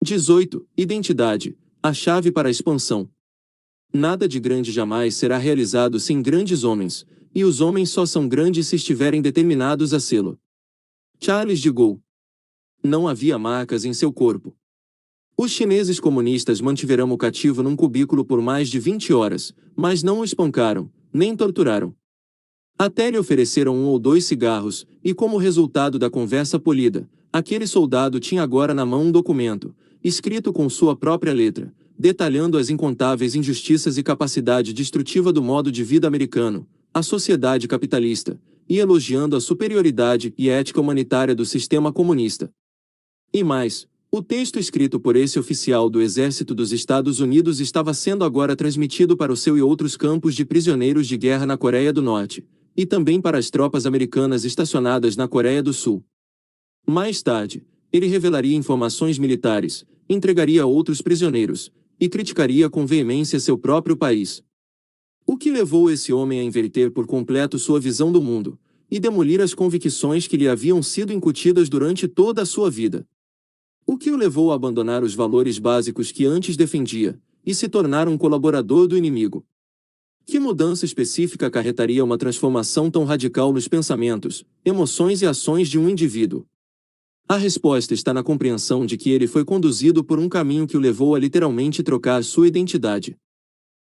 18. Identidade, a chave para a expansão. Nada de grande jamais será realizado sem grandes homens, e os homens só são grandes se estiverem determinados a sê-lo. Charles de Gaulle. Não havia marcas em seu corpo. Os chineses comunistas mantiveram o cativo num cubículo por mais de 20 horas, mas não o espancaram, nem torturaram. Até lhe ofereceram 1 ou 2 cigarros, e como resultado da conversa polida, aquele soldado tinha agora na mão um documento, escrito com sua própria letra, detalhando as incontáveis injustiças e capacidade destrutiva do modo de vida americano, a sociedade capitalista, e elogiando a superioridade e ética humanitária do sistema comunista. E mais, o texto escrito por esse oficial do Exército dos Estados Unidos estava sendo agora transmitido para o seu e outros campos de prisioneiros de guerra na Coreia do Norte, e também para as tropas americanas estacionadas na Coreia do Sul. Mais tarde, ele revelaria informações militares, entregaria outros prisioneiros, e criticaria com veemência seu próprio país. O que levou esse homem a inverter por completo sua visão do mundo, e demolir as convicções que lhe haviam sido incutidas durante toda a sua vida? O que o levou a abandonar os valores básicos que antes defendia, e se tornar um colaborador do inimigo? Que mudança específica acarretaria uma transformação tão radical nos pensamentos, emoções e ações de um indivíduo? A resposta está na compreensão de que ele foi conduzido por um caminho que o levou a literalmente trocar sua identidade.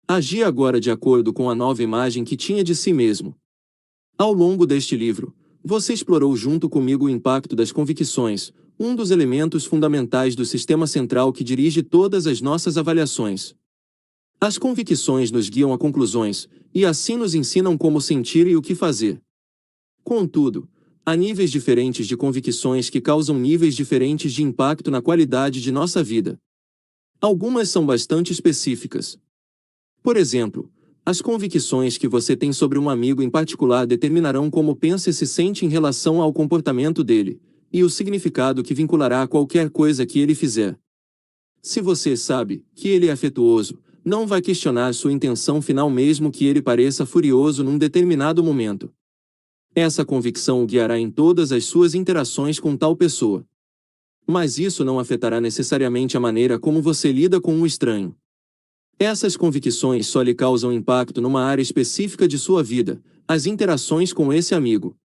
Agia agora de acordo com a nova imagem que tinha de si mesmo. Ao longo deste livro, você explorou junto comigo o impacto das convicções, um dos elementos fundamentais do sistema central que dirige todas as nossas avaliações. As convicções nos guiam a conclusões, e assim nos ensinam como sentir e o que fazer. Contudo, há níveis diferentes de convicções que causam níveis diferentes de impacto na qualidade de nossa vida. Algumas são bastante específicas. Por exemplo, as convicções que você tem sobre um amigo em particular determinarão como pensa e se sente em relação ao comportamento dele, e o significado que vinculará a qualquer coisa que ele fizer. Se você sabe que ele é afetuoso, não vai questionar sua intenção final mesmo que ele pareça furioso num determinado momento. Essa convicção o guiará em todas as suas interações com tal pessoa. Mas isso não afetará necessariamente a maneira como você lida com um estranho. Essas convicções só lhe causam impacto numa área específica de sua vida, as interações com esse amigo.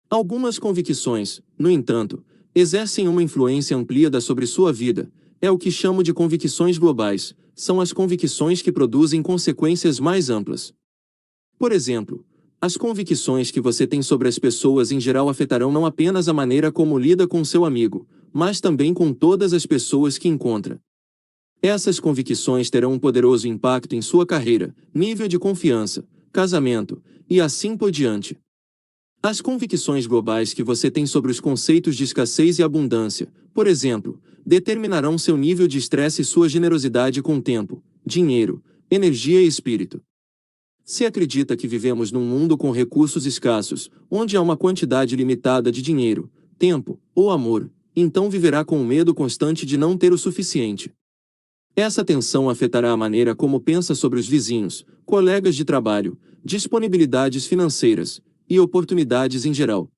Algumas convicções, no entanto, exercem uma influência ampliada sobre sua vida, é o que chamo de convicções globais, são as convicções que produzem consequências mais amplas. Por exemplo, as convicções que você tem sobre as pessoas em geral afetarão não apenas a maneira como lida com seu amigo, mas também com todas as pessoas que encontra. Essas convicções terão um poderoso impacto em sua carreira, nível de confiança, casamento, e assim por diante. As convicções globais que você tem sobre os conceitos de escassez e abundância, por exemplo, determinarão seu nível de estresse e sua generosidade com tempo, dinheiro, energia e espírito. Se acredita que vivemos num mundo com recursos escassos, onde há uma quantidade limitada de dinheiro, tempo ou amor, então viverá com o medo constante de não ter o suficiente. Essa tensão afetará a maneira como pensa sobre os vizinhos, colegas de trabalho, disponibilidades financeiras e oportunidades em geral.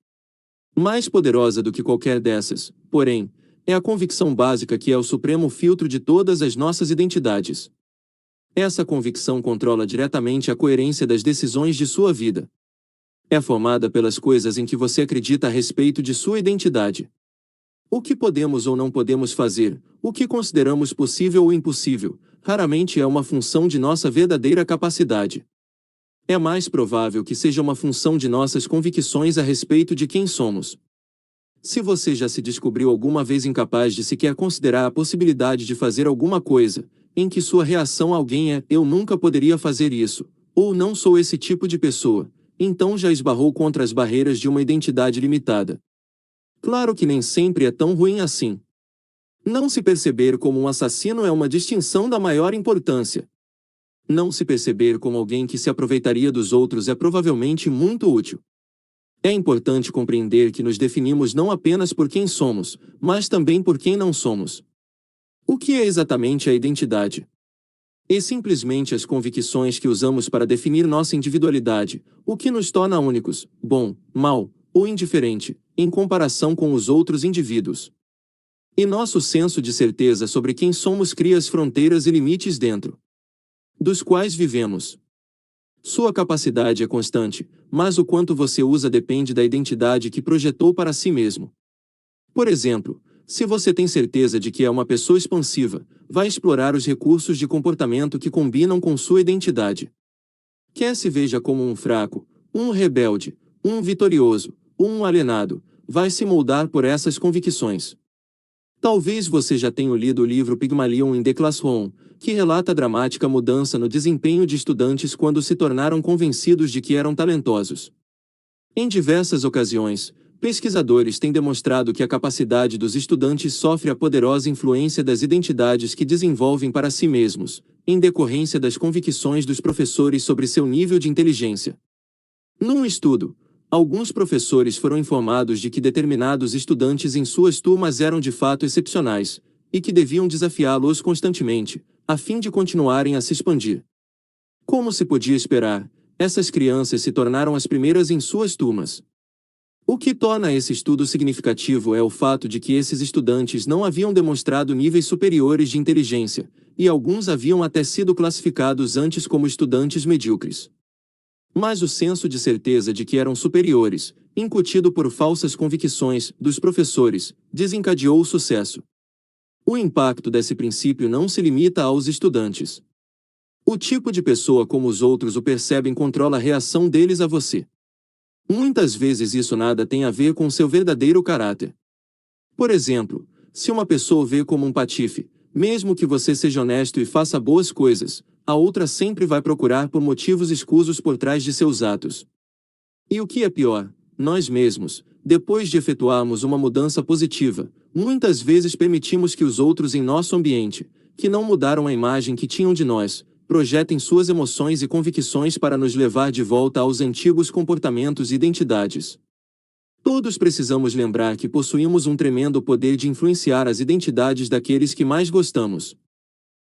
Mais poderosa do que qualquer dessas, porém, é a convicção básica que é o supremo filtro de todas as nossas identidades. Essa convicção controla diretamente a coerência das decisões de sua vida. É formada pelas coisas em que você acredita a respeito de sua identidade. O que podemos ou não podemos fazer, o que consideramos possível ou impossível, raramente é uma função de nossa verdadeira capacidade. É mais provável que seja uma função de nossas convicções a respeito de quem somos. Se você já se descobriu alguma vez incapaz de sequer considerar a possibilidade de fazer alguma coisa, em que sua reação a alguém é "eu nunca poderia fazer isso", ou "não sou esse tipo de pessoa", então já esbarrou contra as barreiras de uma identidade limitada. Claro que nem sempre é tão ruim assim. Não se perceber como um assassino é uma distinção da maior importância. Não se perceber como alguém que se aproveitaria dos outros é provavelmente muito útil. É importante compreender que nos definimos não apenas por quem somos, mas também por quem não somos. O que é exatamente a identidade? É simplesmente as convicções que usamos para definir nossa individualidade, o que nos torna únicos, bom, mau ou indiferente, em comparação com os outros indivíduos. E nosso senso de certeza sobre quem somos cria as fronteiras e limites dentro dos quais vivemos. Sua capacidade é constante, mas o quanto você usa depende da identidade que projetou para si mesmo. Por exemplo, se você tem certeza de que é uma pessoa expansiva, vai explorar os recursos de comportamento que combinam com sua identidade. Quer se veja como um fraco, um rebelde, um vitorioso, um alienado, vai se moldar por essas convicções. Talvez você já tenha lido o livro Pygmalion in the Classroom, que relata a dramática mudança no desempenho de estudantes quando se tornaram convencidos de que eram talentosos. Em diversas ocasiões, pesquisadores têm demonstrado que a capacidade dos estudantes sofre a poderosa influência das identidades que desenvolvem para si mesmos, em decorrência das convicções dos professores sobre seu nível de inteligência. Num estudo, alguns professores foram informados de que determinados estudantes em suas turmas eram de fato excepcionais, e que deviam desafiá-los constantemente, a fim de continuarem a se expandir. Como se podia esperar, essas crianças se tornaram as primeiras em suas turmas. O que torna esse estudo significativo é o fato de que esses estudantes não haviam demonstrado níveis superiores de inteligência, e alguns haviam até sido classificados antes como estudantes medíocres. Mas o senso de certeza de que eram superiores, incutido por falsas convicções dos professores, desencadeou o sucesso. O impacto desse princípio não se limita aos estudantes. O tipo de pessoa como os outros o percebem controla a reação deles a você. Muitas vezes isso nada tem a ver com seu verdadeiro caráter. Por exemplo, se uma pessoa o vê como um patife, mesmo que você seja honesto e faça boas coisas, a outra sempre vai procurar por motivos escusos por trás de seus atos. E o que é pior, nós mesmos, depois de efetuarmos uma mudança positiva, muitas vezes permitimos que os outros em nosso ambiente, que não mudaram a imagem que tinham de nós, projetem suas emoções e convicções para nos levar de volta aos antigos comportamentos e identidades. Todos precisamos lembrar que possuímos um tremendo poder de influenciar as identidades daqueles que mais gostamos.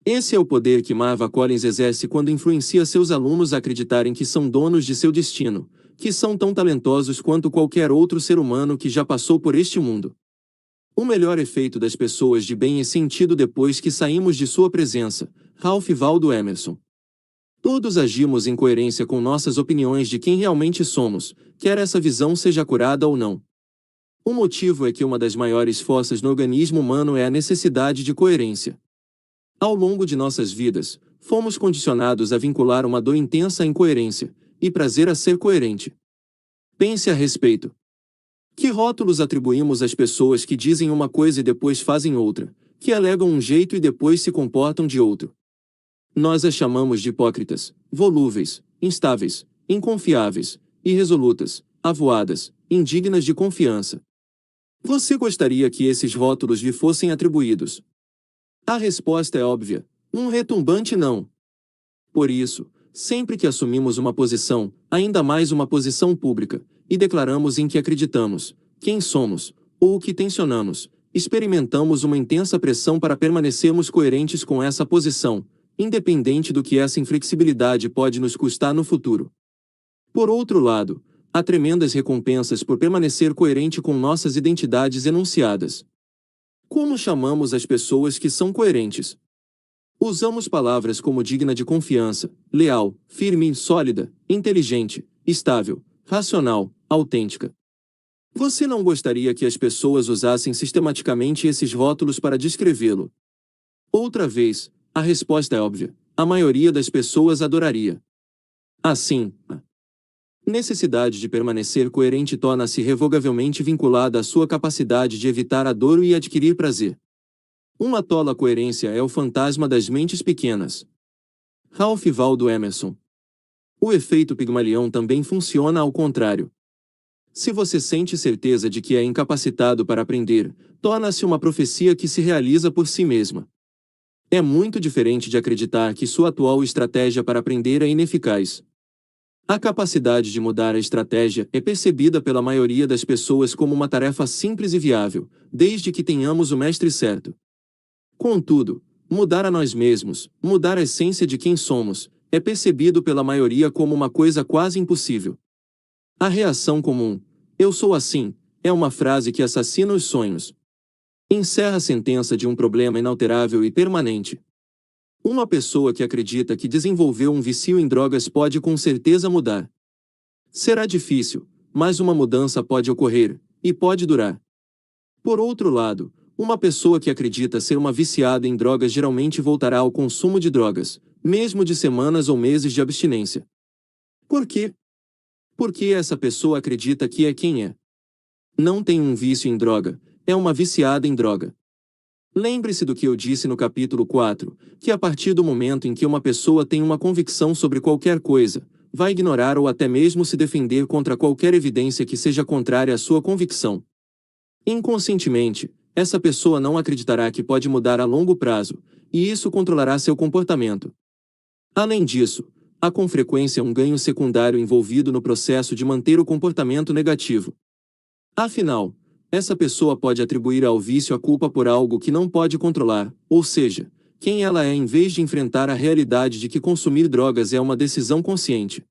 Esse é o poder que Marva Collins exerce quando influencia seus alunos a acreditarem que são donos de seu destino, que são tão talentosos quanto qualquer outro ser humano que já passou por este mundo. O melhor efeito das pessoas de bem é sentido depois que saímos de sua presença. Ralph Waldo Emerson. Todos agimos em coerência com nossas opiniões de quem realmente somos, quer essa visão seja curada ou não. O motivo é que uma das maiores forças no organismo humano é a necessidade de coerência. Ao longo de nossas vidas, fomos condicionados a vincular uma dor intensa à incoerência, e prazer a ser coerente. Pense a respeito. Que rótulos atribuímos às pessoas que dizem uma coisa e depois fazem outra, que alegam um jeito e depois se comportam de outro? Nós as chamamos de hipócritas, volúveis, instáveis, inconfiáveis, irresolutas, avoadas, indignas de confiança. Você gostaria que esses rótulos lhe fossem atribuídos? A resposta é óbvia, um retumbante não. Por isso, sempre que assumimos uma posição, ainda mais uma posição pública, e declaramos em que acreditamos, quem somos, ou o que tensionamos, experimentamos uma intensa pressão para permanecermos coerentes com essa posição, independente do que essa inflexibilidade pode nos custar no futuro. Por outro lado, há tremendas recompensas por permanecer coerente com nossas identidades enunciadas. Como chamamos as pessoas que são coerentes? Usamos palavras como digna de confiança, leal, firme e sólida, inteligente, estável, racional, autêntica. Você não gostaria que as pessoas usassem sistematicamente esses rótulos para descrevê-lo? Outra vez, a resposta é óbvia, a maioria das pessoas adoraria. Assim, a necessidade de permanecer coerente torna-se irrevogavelmente vinculada à sua capacidade de evitar a dor e adquirir prazer. Uma tola coerência é o fantasma das mentes pequenas. Ralph Waldo Emerson. O efeito Pigmalion também funciona ao contrário. Se você sente certeza de que é incapacitado para aprender, torna-se uma profecia que se realiza por si mesma. É muito diferente de acreditar que sua atual estratégia para aprender é ineficaz. A capacidade de mudar a estratégia é percebida pela maioria das pessoas como uma tarefa simples e viável, desde que tenhamos o mestre certo. Contudo, mudar a nós mesmos, mudar a essência de quem somos, é percebido pela maioria como uma coisa quase impossível. A reação comum, "eu sou assim", é uma frase que assassina os sonhos. Encerra a sentença de um problema inalterável e permanente. Uma pessoa que acredita que desenvolveu um vício em drogas pode com certeza mudar. Será difícil, mas uma mudança pode ocorrer, e pode durar. Por outro lado, uma pessoa que acredita ser uma viciada em drogas geralmente voltará ao consumo de drogas, mesmo de semanas ou meses de abstinência. Por quê? Porque essa pessoa acredita que é quem é. Não tem um vício em droga, é uma viciada em droga. Lembre-se do que eu disse no capítulo 4, que a partir do momento em que uma pessoa tem uma convicção sobre qualquer coisa, vai ignorar ou até mesmo se defender contra qualquer evidência que seja contrária à sua convicção. Inconscientemente, essa pessoa não acreditará que pode mudar a longo prazo, e isso controlará seu comportamento. Além disso, há com frequência um ganho secundário envolvido no processo de manter o comportamento negativo. Afinal, essa pessoa pode atribuir ao vício a culpa por algo que não pode controlar, ou seja, quem ela é em vez de enfrentar a realidade de que consumir drogas é uma decisão consciente.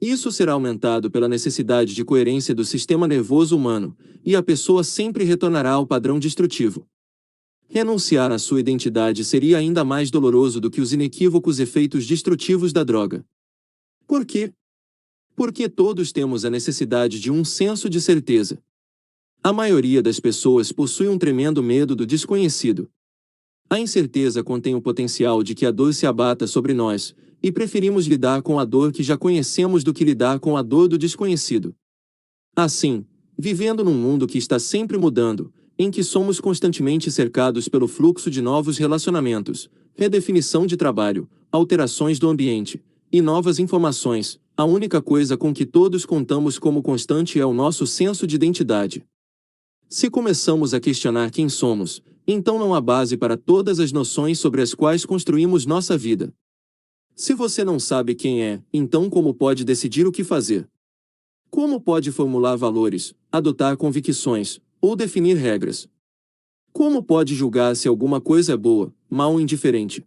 Isso será aumentado pela necessidade de coerência do sistema nervoso humano, e a pessoa sempre retornará ao padrão destrutivo. Renunciar à sua identidade seria ainda mais doloroso do que os inequívocos efeitos destrutivos da droga. Por quê? Porque todos temos a necessidade de um senso de certeza. A maioria das pessoas possui um tremendo medo do desconhecido. A incerteza contém o potencial de que a dor se abata sobre nós, e preferimos lidar com a dor que já conhecemos do que lidar com a dor do desconhecido. Assim, vivendo num mundo que está sempre mudando, em que somos constantemente cercados pelo fluxo de novos relacionamentos, redefinição de trabalho, alterações do ambiente e novas informações, a única coisa com que todos contamos como constante é o nosso senso de identidade. Se começamos a questionar quem somos, então não há base para todas as noções sobre as quais construímos nossa vida. Se você não sabe quem é, então como pode decidir o que fazer? Como pode formular valores, adotar convicções, ou definir regras? Como pode julgar se alguma coisa é boa, mal ou indiferente?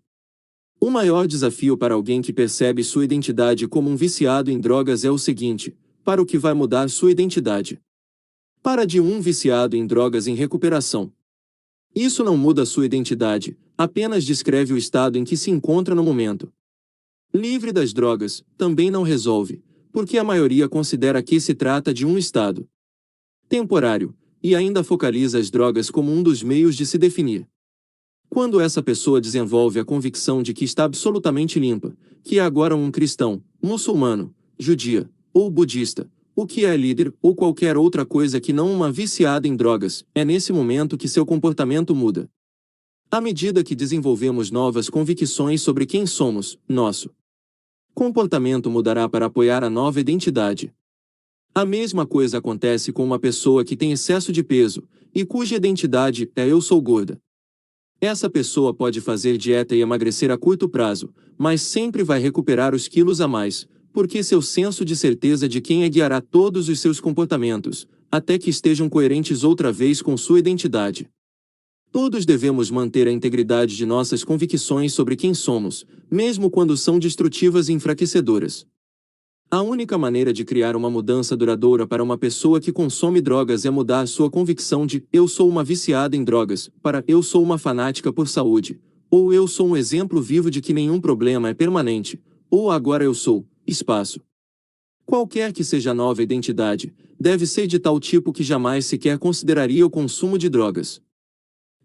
O maior desafio para alguém que percebe sua identidade como um viciado em drogas é o seguinte: para o que vai mudar sua identidade? Para de um viciado em drogas em recuperação. Isso não muda sua identidade, apenas descreve o estado em que se encontra no momento. Livre das drogas, também não resolve, porque a maioria considera que se trata de um estado temporário, e ainda focaliza as drogas como um dos meios de se definir. Quando essa pessoa desenvolve a convicção de que está absolutamente limpa, que é agora um cristão, muçulmano, judia, ou budista, o que é líder ou qualquer outra coisa que não uma viciada em drogas, é nesse momento que seu comportamento muda. À medida que desenvolvemos novas convicções sobre quem somos, nosso comportamento mudará para apoiar a nova identidade. A mesma coisa acontece com uma pessoa que tem excesso de peso, e cuja identidade é eu sou gorda. Essa pessoa pode fazer dieta e emagrecer a curto prazo, mas sempre vai recuperar os quilos a mais, porque seu senso de certeza de quem é guiará todos os seus comportamentos, até que estejam coerentes outra vez com sua identidade. Todos devemos manter a integridade de nossas convicções sobre quem somos, mesmo quando são destrutivas e enfraquecedoras. A única maneira de criar uma mudança duradoura para uma pessoa que consome drogas é mudar sua convicção de eu sou uma viciada em drogas para eu sou uma fanática por saúde, ou eu sou um exemplo vivo de que nenhum problema é permanente, ou agora eu sou, espaço. Qualquer que seja a nova identidade, deve ser de tal tipo que jamais sequer consideraria o consumo de drogas.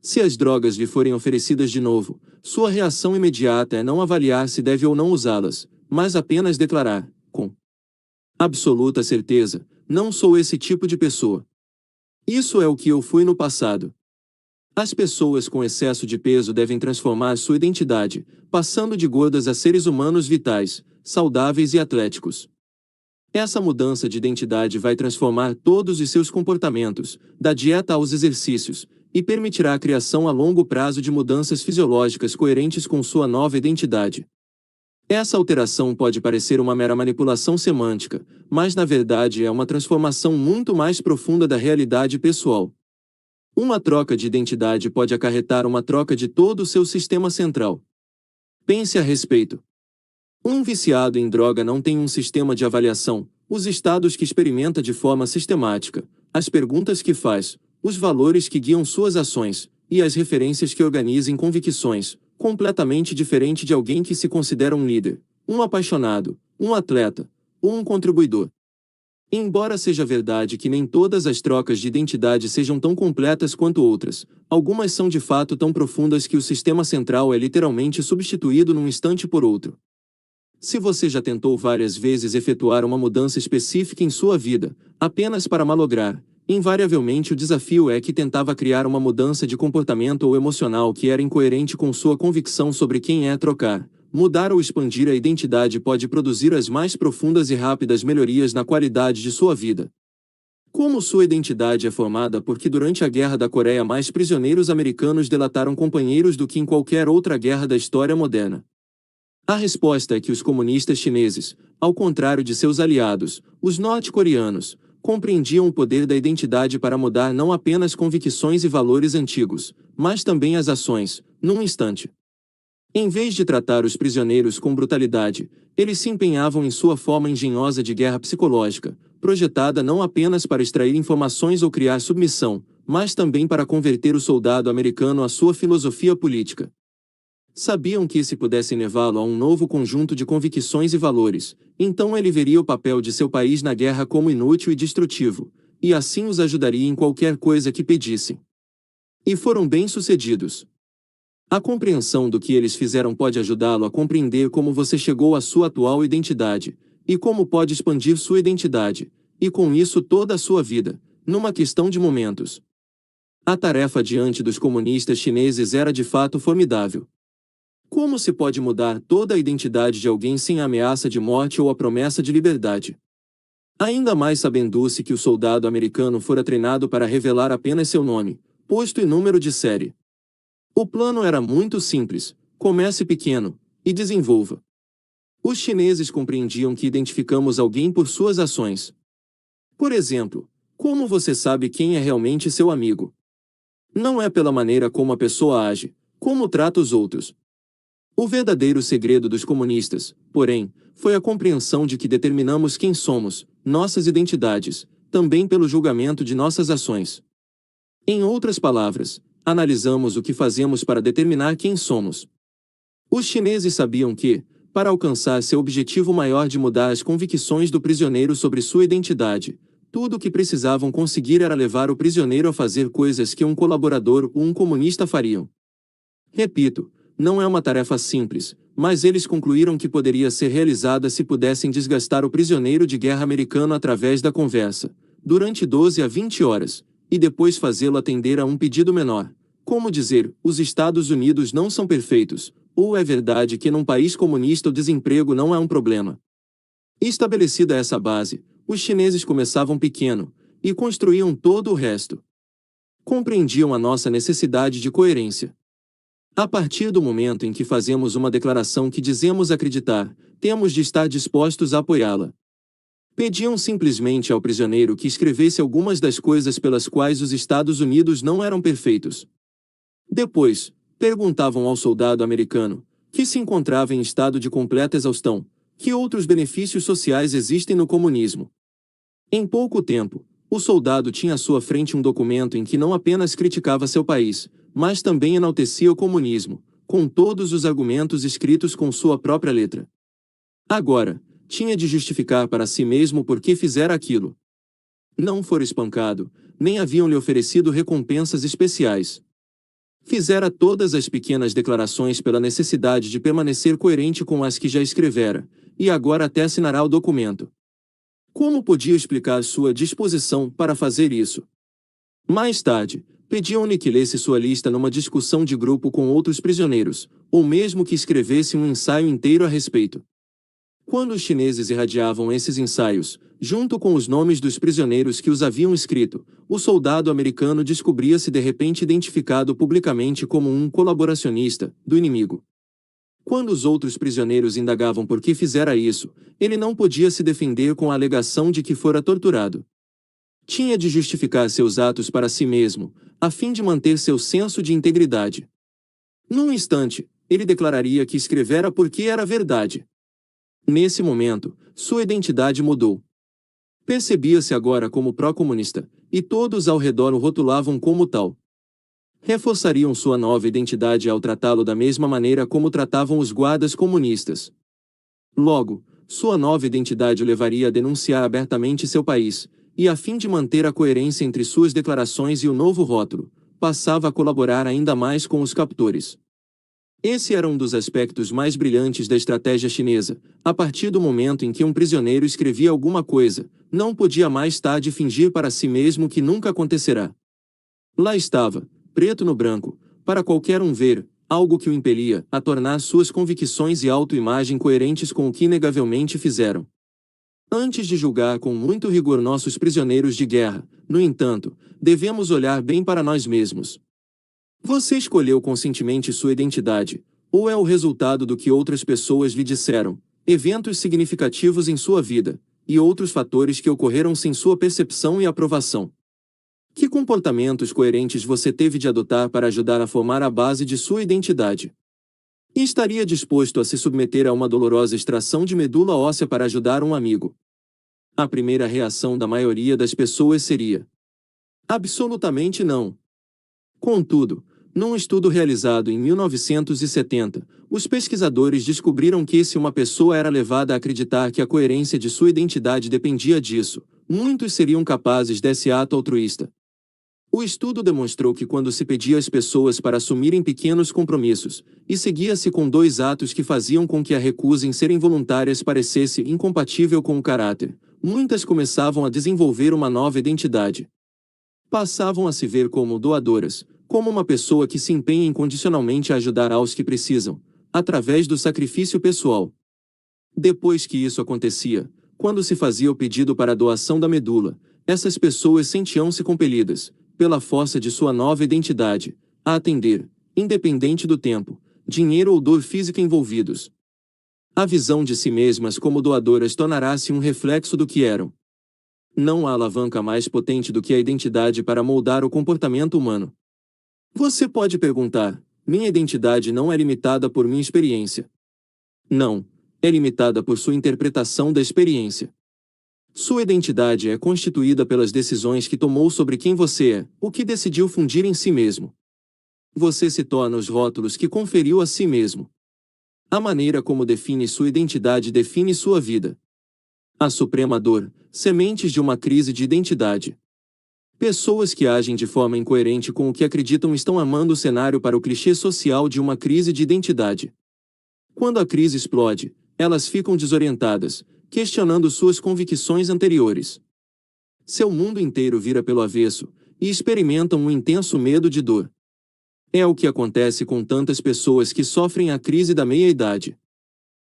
Se as drogas lhe forem oferecidas de novo, sua reação imediata é não avaliar se deve ou não usá-las, mas apenas declarar, com absoluta certeza, não sou esse tipo de pessoa. Isso é o que eu fui no passado. As pessoas com excesso de peso devem transformar sua identidade, passando de gordas a seres humanos vitais, saudáveis e atléticos. Essa mudança de identidade vai transformar todos os seus comportamentos, da dieta aos exercícios, e permitirá a criação a longo prazo de mudanças fisiológicas coerentes com sua nova identidade. Essa alteração pode parecer uma mera manipulação semântica, mas na verdade é uma transformação muito mais profunda da realidade pessoal. Uma troca de identidade pode acarretar uma troca de todo o seu sistema central. Pense a respeito. Um viciado em droga não tem um sistema de avaliação, os estados que experimenta de forma sistemática, as perguntas que faz, os valores que guiam suas ações, e as referências que organizem convicções, completamente diferente de alguém que se considera um líder, um apaixonado, um atleta, ou um contribuidor. Embora seja verdade que nem todas as trocas de identidade sejam tão completas quanto outras, algumas são de fato tão profundas que o sistema central é literalmente substituído num instante por outro. Se você já tentou várias vezes efetuar uma mudança específica em sua vida, apenas para malograr, invariavelmente o desafio é que tentava criar uma mudança de comportamento ou emocional que era incoerente com sua convicção sobre quem é trocar. Mudar ou expandir a identidade pode produzir as mais profundas e rápidas melhorias na qualidade de sua vida. Como sua identidade é formada porque durante a Guerra da Coreia mais prisioneiros americanos delataram companheiros do que em qualquer outra guerra da história moderna? A resposta é que os comunistas chineses, ao contrário de seus aliados, os norte-coreanos, compreendiam o poder da identidade para mudar não apenas convicções e valores antigos, mas também as ações, num instante. Em vez de tratar os prisioneiros com brutalidade, eles se empenhavam em sua forma engenhosa de guerra psicológica, projetada não apenas para extrair informações ou criar submissão, mas também para converter o soldado americano à sua filosofia política. Sabiam que se pudessem levá-lo a um novo conjunto de convicções e valores, então ele veria o papel de seu país na guerra como inútil e destrutivo, e assim os ajudaria em qualquer coisa que pedissem. E foram bem-sucedidos. A compreensão do que eles fizeram pode ajudá-lo a compreender como você chegou à sua atual identidade, e como pode expandir sua identidade, e com isso toda a sua vida, numa questão de momentos. A tarefa diante dos comunistas chineses era de fato formidável. Como se pode mudar toda a identidade de alguém sem a ameaça de morte ou a promessa de liberdade? Ainda mais sabendo-se que o soldado americano fora treinado para revelar apenas seu nome, posto e número de série. O plano era muito simples: comece pequeno, e desenvolva. Os chineses compreendiam que identificamos alguém por suas ações. Por exemplo, como você sabe quem é realmente seu amigo? Não é pela maneira como a pessoa age, como trata os outros. O verdadeiro segredo dos comunistas, porém, foi a compreensão de que determinamos quem somos, nossas identidades, também pelo julgamento de nossas ações. Em outras palavras, analisamos o que fazemos para determinar quem somos. Os chineses sabiam que, para alcançar seu objetivo maior de mudar as convicções do prisioneiro sobre sua identidade, tudo o que precisavam conseguir era levar o prisioneiro a fazer coisas que um colaborador ou um comunista fariam. Repito, não é uma tarefa simples, mas eles concluíram que poderia ser realizada se pudessem desgastar o prisioneiro de guerra americano através da conversa, durante 12 a 20 horas, e depois fazê-lo atender a um pedido menor. Como dizer, os Estados Unidos não são perfeitos, ou é verdade que num país comunista o desemprego não é um problema. Estabelecida essa base, os chineses começavam pequeno, e construíam todo o resto. Compreendiam a nossa necessidade de coerência. A partir do momento em que fazemos uma declaração que dizemos acreditar, temos de estar dispostos a apoiá-la. Pediam simplesmente ao prisioneiro que escrevesse algumas das coisas pelas quais os Estados Unidos não eram perfeitos. Depois, perguntavam ao soldado americano, que se encontrava em estado de completa exaustão, que outros benefícios sociais existem no comunismo. Em pouco tempo, o soldado tinha à sua frente um documento em que não apenas criticava seu país, mas também enaltecia o comunismo, com todos os argumentos escritos com sua própria letra. Agora, tinha de justificar para si mesmo por que fizera aquilo. Não fora espancado, nem haviam-lhe oferecido recompensas especiais. Fizera todas as pequenas declarações pela necessidade de permanecer coerente com as que já escrevera, e agora até assinará o documento. Como podia explicar sua disposição para fazer isso? Mais tarde, pediam-lhe que lesse sua lista numa discussão de grupo com outros prisioneiros, ou mesmo que escrevesse um ensaio inteiro a respeito. Quando os chineses irradiavam esses ensaios, junto com os nomes dos prisioneiros que os haviam escrito, o soldado americano descobria-se de repente identificado publicamente como um colaboracionista do inimigo. Quando os outros prisioneiros indagavam por que fizera isso, ele não podia se defender com a alegação de que fora torturado. Tinha de justificar seus atos para si mesmo, a fim de manter seu senso de integridade. Num instante, ele declararia que escrevera porque era verdade. Nesse momento, sua identidade mudou. Percebia-se agora como pró-comunista, e todos ao redor o rotulavam como tal. Reforçariam sua nova identidade ao tratá-lo da mesma maneira como tratavam os guardas comunistas. Logo, sua nova identidade o levaria a denunciar abertamente seu país, e a fim de manter a coerência entre suas declarações e o novo rótulo, passava a colaborar ainda mais com os captores. Esse era um dos aspectos mais brilhantes da estratégia chinesa. A partir do momento em que um prisioneiro escrevia alguma coisa, não podia mais tarde fingir para si mesmo que nunca acontecerá. Lá estava, preto no branco, para qualquer um ver, algo que o impelia a tornar suas convicções e autoimagem coerentes com o que inegavelmente fizeram. Antes de julgar com muito rigor nossos prisioneiros de guerra, no entanto, devemos olhar bem para nós mesmos. Você escolheu conscientemente sua identidade, ou é o resultado do que outras pessoas lhe disseram, eventos significativos em sua vida, e outros fatores que ocorreram sem sua percepção e aprovação? Que comportamentos coerentes você teve de adotar para ajudar a formar a base de sua identidade? E estaria disposto a se submeter a uma dolorosa extração de medula óssea para ajudar um amigo? A primeira reação da maioria das pessoas seria: absolutamente não. Contudo, num estudo realizado em 1970, os pesquisadores descobriram que se uma pessoa era levada a acreditar que a coerência de sua identidade dependia disso, muitos seriam capazes desse ato altruísta. O estudo demonstrou que quando se pedia às pessoas para assumirem pequenos compromissos, e seguia-se com 2 atos que faziam com que a recusa em serem voluntárias parecesse incompatível com o caráter, muitas começavam a desenvolver uma nova identidade. Passavam a se ver como doadoras, como uma pessoa que se empenha incondicionalmente a ajudar aos que precisam, através do sacrifício pessoal. Depois que isso acontecia, quando se fazia o pedido para a doação da medula, essas pessoas sentiam-se compelidas, pela força de sua nova identidade, a atender, independente do tempo, dinheiro ou dor física envolvidos. A visão de si mesmas como doadoras tornará-se um reflexo do que eram. Não há alavanca mais potente do que a identidade para moldar o comportamento humano. Você pode perguntar: minha identidade não é limitada por minha experiência. Não, é limitada por sua interpretação da experiência. Sua identidade é constituída pelas decisões que tomou sobre quem você é, o que decidiu fundir em si mesmo. Você se torna os rótulos que conferiu a si mesmo. A maneira como define sua identidade define sua vida. A suprema dor, sementes de uma crise de identidade. Pessoas que agem de forma incoerente com o que acreditam estão amando o cenário para o clichê social de uma crise de identidade. Quando a crise explode, elas ficam desorientadas, questionando suas convicções anteriores. Seu mundo inteiro vira pelo avesso, e experimentam um intenso medo de dor. É o que acontece com tantas pessoas que sofrem a crise da meia-idade.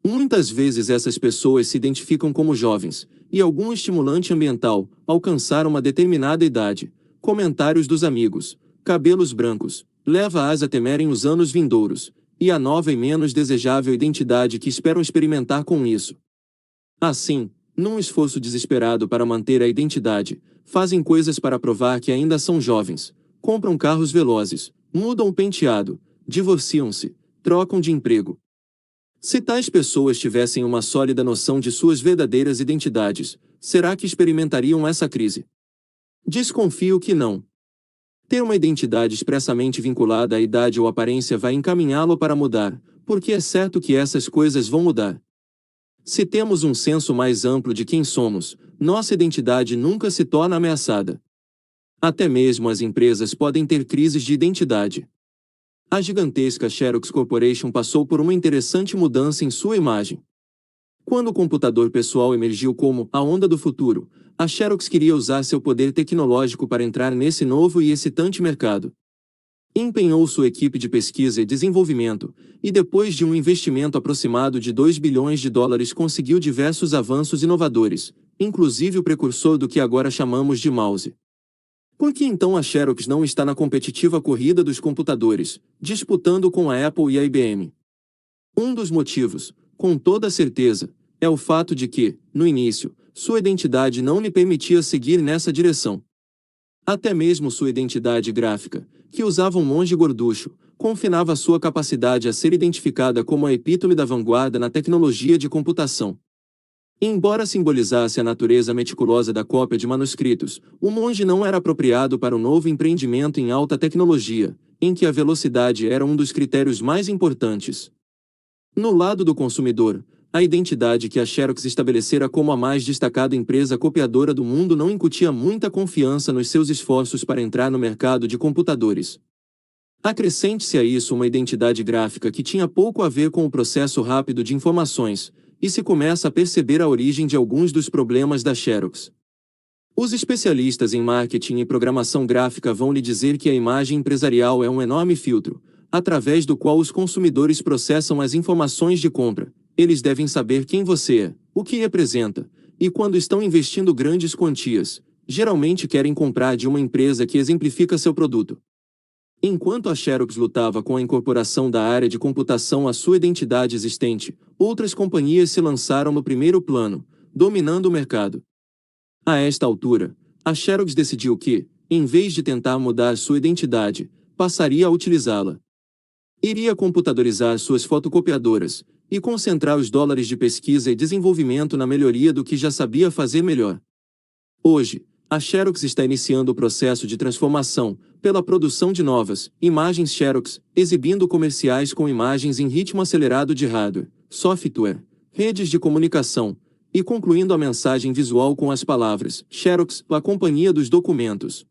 Muitas vezes essas pessoas se identificam como jovens, e algum estimulante ambiental, alcançar uma determinada idade, comentários dos amigos, cabelos brancos, leva-as a temerem os anos vindouros, e a nova e menos desejável identidade que esperam experimentar com isso. Assim, num esforço desesperado para manter a identidade, fazem coisas para provar que ainda são jovens, compram carros velozes, mudam o penteado, divorciam-se, trocam de emprego. Se tais pessoas tivessem uma sólida noção de suas verdadeiras identidades, será que experimentariam essa crise? Desconfio que não. Ter uma identidade expressamente vinculada à idade ou aparência vai encaminhá-lo para mudar, porque é certo que essas coisas vão mudar. Se temos um senso mais amplo de quem somos, nossa identidade nunca se torna ameaçada. Até mesmo as empresas podem ter crises de identidade. A gigantesca Xerox Corporation passou por uma interessante mudança em sua imagem. Quando o computador pessoal emergiu como a onda do futuro, a Xerox queria usar seu poder tecnológico para entrar nesse novo e excitante mercado. Empenhou sua equipe de pesquisa e desenvolvimento, e depois de um investimento aproximado de 2 bilhões de dólares conseguiu diversos avanços inovadores, inclusive o precursor do que agora chamamos de mouse. Por que então a Xerox não está na competitiva corrida dos computadores, disputando com a Apple e a IBM? Um dos motivos, com toda certeza, é o fato de que, no início, sua identidade não lhe permitia seguir nessa direção. Até mesmo sua identidade gráfica, que usava um monge gorducho, confinava sua capacidade a ser identificada como a epítome da vanguarda na tecnologia de computação. Embora simbolizasse a natureza meticulosa da cópia de manuscritos, o monge não era apropriado para o novo empreendimento em alta tecnologia, em que a velocidade era um dos critérios mais importantes. No lado do consumidor, a identidade que a Xerox estabelecera como a mais destacada empresa copiadora do mundo não incutia muita confiança nos seus esforços para entrar no mercado de computadores. Acrescente-se a isso uma identidade gráfica que tinha pouco a ver com o processo rápido de informações, e se começa a perceber a origem de alguns dos problemas da Xerox. Os especialistas em marketing e programação gráfica vão lhe dizer que a imagem empresarial é um enorme filtro, através do qual os consumidores processam as informações de compra. Eles devem saber quem você é, o que representa, e quando estão investindo grandes quantias, geralmente querem comprar de uma empresa que exemplifica seu produto. Enquanto a Xerox lutava com a incorporação da área de computação à sua identidade existente, outras companhias se lançaram no primeiro plano, dominando o mercado. A esta altura, a Xerox decidiu que, em vez de tentar mudar sua identidade, passaria a utilizá-la. Iria computadorizar suas fotocopiadoras e concentrar os dólares de pesquisa e desenvolvimento na melhoria do que já sabia fazer melhor. Hoje, a Xerox está iniciando o processo de transformação, pela produção de novas imagens Xerox, exibindo comerciais com imagens em ritmo acelerado de hardware, software, redes de comunicação, e concluindo a mensagem visual com as palavras Xerox, a companhia dos documentos.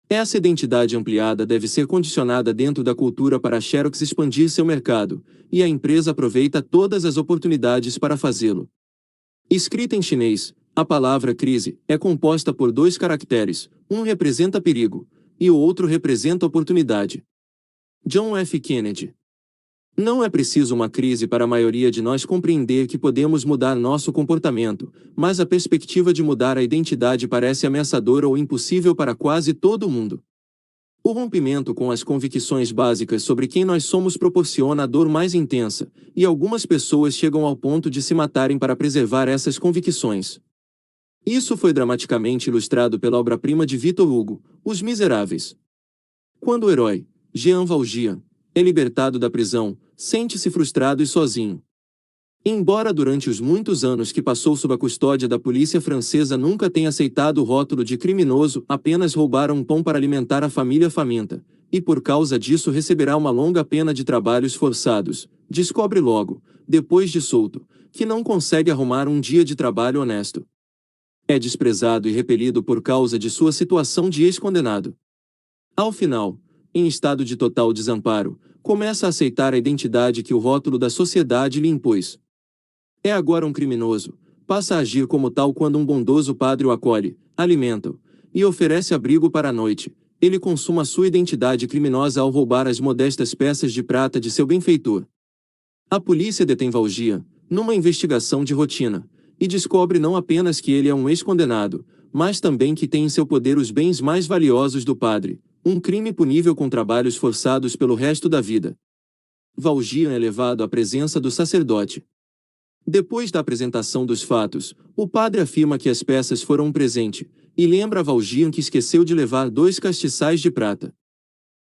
Essa identidade ampliada deve ser condicionada dentro da cultura para a Xerox expandir seu mercado, e a empresa aproveita todas as oportunidades para fazê-lo. Escrita em chinês, a palavra crise é composta por dois caracteres, um representa perigo, e o outro representa oportunidade. John F. Kennedy. Não é preciso uma crise para a maioria de nós compreender que podemos mudar nosso comportamento, mas a perspectiva de mudar a identidade parece ameaçadora ou impossível para quase todo mundo. O rompimento com as convicções básicas sobre quem nós somos proporciona a dor mais intensa, e algumas pessoas chegam ao ponto de se matarem para preservar essas convicções. Isso foi dramaticamente ilustrado pela obra-prima de Victor Hugo, Os Miseráveis. Quando o herói, Jean Valjean, é libertado da prisão, sente-se frustrado e sozinho. Embora durante os muitos anos que passou sob a custódia da polícia francesa nunca tenha aceitado o rótulo de criminoso, apenas roubaram um pão para alimentar a família faminta, e por causa disso receberá uma longa pena de trabalhos forçados, descobre logo, depois de solto, que não consegue arrumar um dia de trabalho honesto. É desprezado e repelido por causa de sua situação de ex-condenado. Ao final, em estado de total desamparo, começa a aceitar a identidade que o rótulo da sociedade lhe impôs. É agora um criminoso, passa a agir como tal quando um bondoso padre o acolhe, alimenta-o, e oferece abrigo para a noite. Ele consuma sua identidade criminosa ao roubar as modestas peças de prata de seu benfeitor. A polícia detém Valjean, numa investigação de rotina, e descobre não apenas que ele é um ex-condenado, mas também que tem em seu poder os bens mais valiosos do padre, um crime punível com trabalhos forçados pelo resto da vida. Valjean é levado à presença do sacerdote. Depois da apresentação dos fatos, o padre afirma que as peças foram um presente, e lembra a Valjean que esqueceu de levar 2 castiçais de prata.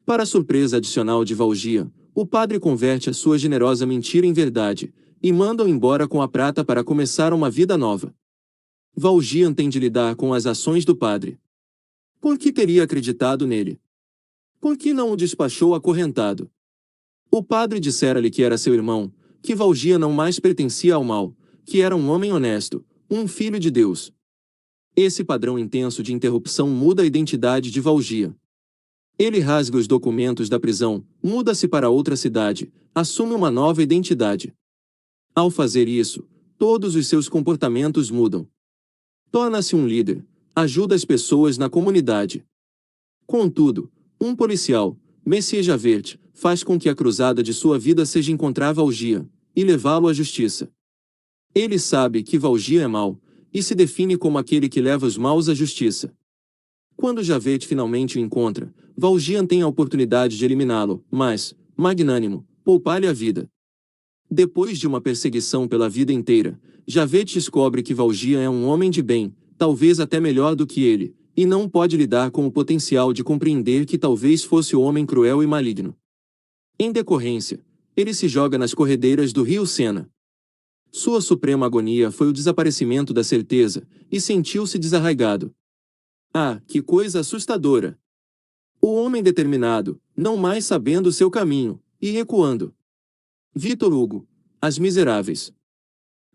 Para surpresa adicional de Valjean, o padre converte a sua generosa mentira em verdade, e manda-o embora com a prata para começar uma vida nova. Valjean tem de lidar com as ações do padre. Por que teria acreditado nele? Por que não o despachou acorrentado? O padre dissera-lhe que era seu irmão, que Valjean não mais pertencia ao mal, que era um homem honesto, um filho de Deus. Esse padrão intenso de interrupção muda a identidade de Valjean. Ele rasga os documentos da prisão, muda-se para outra cidade, assume uma nova identidade. Ao fazer isso, todos os seus comportamentos mudam. Torna-se um líder, ajuda as pessoas na comunidade. Contudo, um policial, Monsieur Javert, faz com que a cruzada de sua vida seja encontrar Valjean, e levá-lo à justiça. Ele sabe que Valjean é mau, e se define como aquele que leva os maus à justiça. Quando Javert finalmente o encontra, Valjean tem a oportunidade de eliminá-lo, mas, magnânimo, poupar-lhe a vida. Depois de uma perseguição pela vida inteira, Javert descobre que Valjean é um homem de bem, talvez até melhor do que ele, e não pode lidar com o potencial de compreender que talvez fosse o homem cruel e maligno. Em decorrência, ele se joga nas corredeiras do rio Sena. Sua suprema agonia foi o desaparecimento da certeza, e sentiu-se desarraigado. Ah, que coisa assustadora! O homem determinado, não mais sabendo seu caminho, e recuando. Victor Hugo, As Miseráveis.